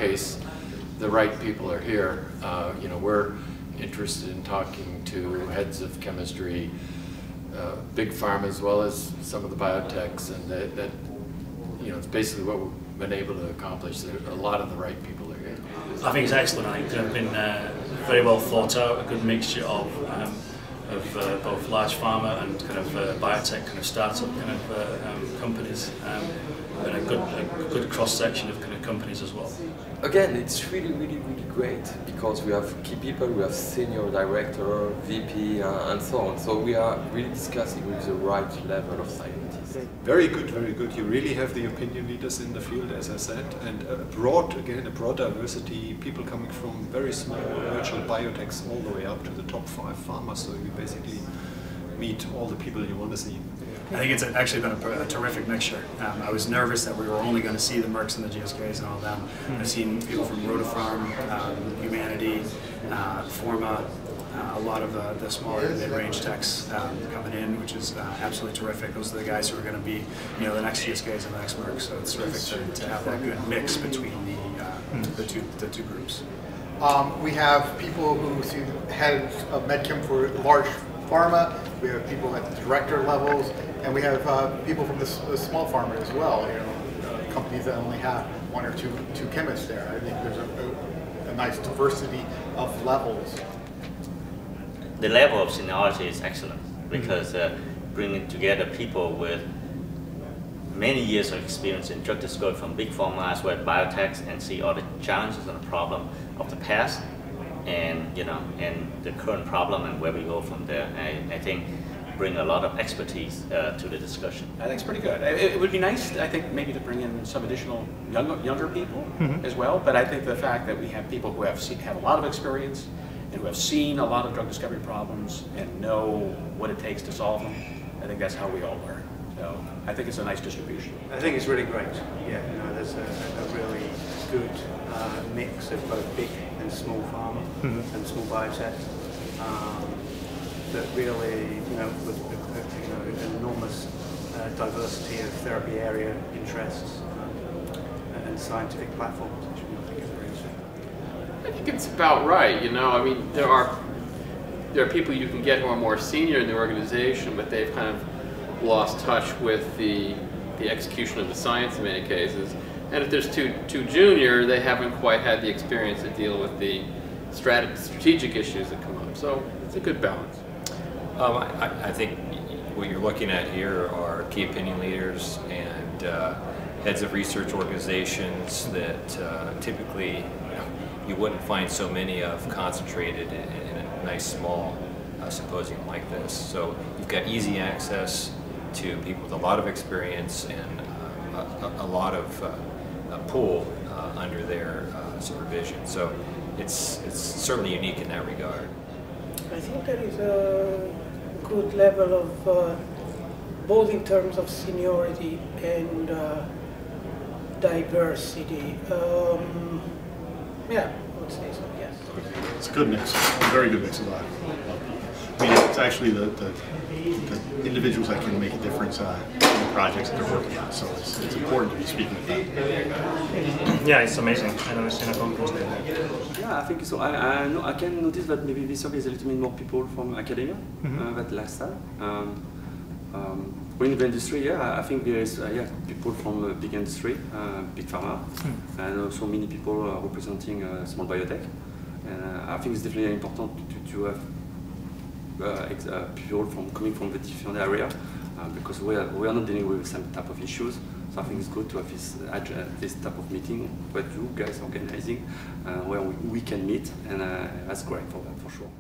case the right people are here. You know, we're interested in talking to heads of chemistry, big pharma as well as some of the biotechs, and that you know, it's basically what we've been able to accomplish. A lot of the right people are here. I think it's excellent. I think they've been very well thought out, a good mixture of both large pharma and kind of biotech kind of startup kind of companies, and a good cross section of kind of companies as well. Again, it's really great because we have key people, we have senior director, VP, and so on. So we are really discussing with the right level of scientists. Very good, very good. You really have the opinion leaders in the field, as I said, and a broad diversity, people coming from very small virtual biotechs all the way up to the top 5 pharma. So you basically meet all the people you want to see. I think it's actually been a terrific mixture. I was nervous that we were only going to see the Mercks and the GSKs and all them. I've seen people from Rotifarm, Humanity, Forma, a lot of the smaller mid-range techs coming in, which is absolutely terrific. Those are the guys who are going to be, you know, the next GSKs and the next Mercks. So it's terrific to have that good mix between the two groups. We have people who see heads of medchem for large pharma. We have people at the director levels, and we have people from the small pharma as well. You know, companies that only have 1 or 2 chemists there. I think there's a nice diversity of levels. The level of seniority is excellent because bringing together people with many years of experience in drug discovery from big pharma as well as biotechs, and see all the challenges and the problem of the past, and you know, and the current problem and where we go from there. I think bring a lot of expertise to the discussion. I think it's pretty good. It would be nice, I think, maybe to bring in some additional younger people as well. But I think the fact that we have people who have a lot of experience and who have seen a lot of drug discovery problems and know what it takes to solve them, I think that's how we all learn. So I think it's a nice distribution. I think it's really great. Yeah, you know, there's a really good mix of both big and small pharma and small biotech that really, you know, with an enormous diversity of therapy area interests and scientific platforms, which I think is very interesting. I think it's about right. You know, I mean, there are people you can get who are more senior in the organization, but they've kind of lost touch with the execution of the science in many cases. And if there's too junior, they haven't quite had the experience to deal with the strategic issues that come up. So it's a good balance. I think what you're looking at here are key opinion leaders and heads of research organizations that typically you wouldn't find so many of concentrated in a nice small symposium like this. So you've got easy access to people with a lot of experience and a lot of pool under their supervision. So it's certainly unique in that regard. I think there is a good level of both in terms of seniority and diversity. Yeah, I would say so, yes. It's a good mix, a very good mix of that. I mean, it's actually the individuals that can make a difference in the projects that they're working on, so it's important to be speaking with them. Yeah, it's amazing. I never seen a conference like that. Yeah, I think so. I can notice that maybe this year is a little bit more people from academia than last time. In the industry, yeah, I think there is people from big industry, big pharma, and also many people representing small biotech. And I think it's definitely important to have people coming from the different area because we are not dealing with the same type of issues. So I think it's good to have this type of meeting that you guys are organizing where we can meet, and that's great for that for sure.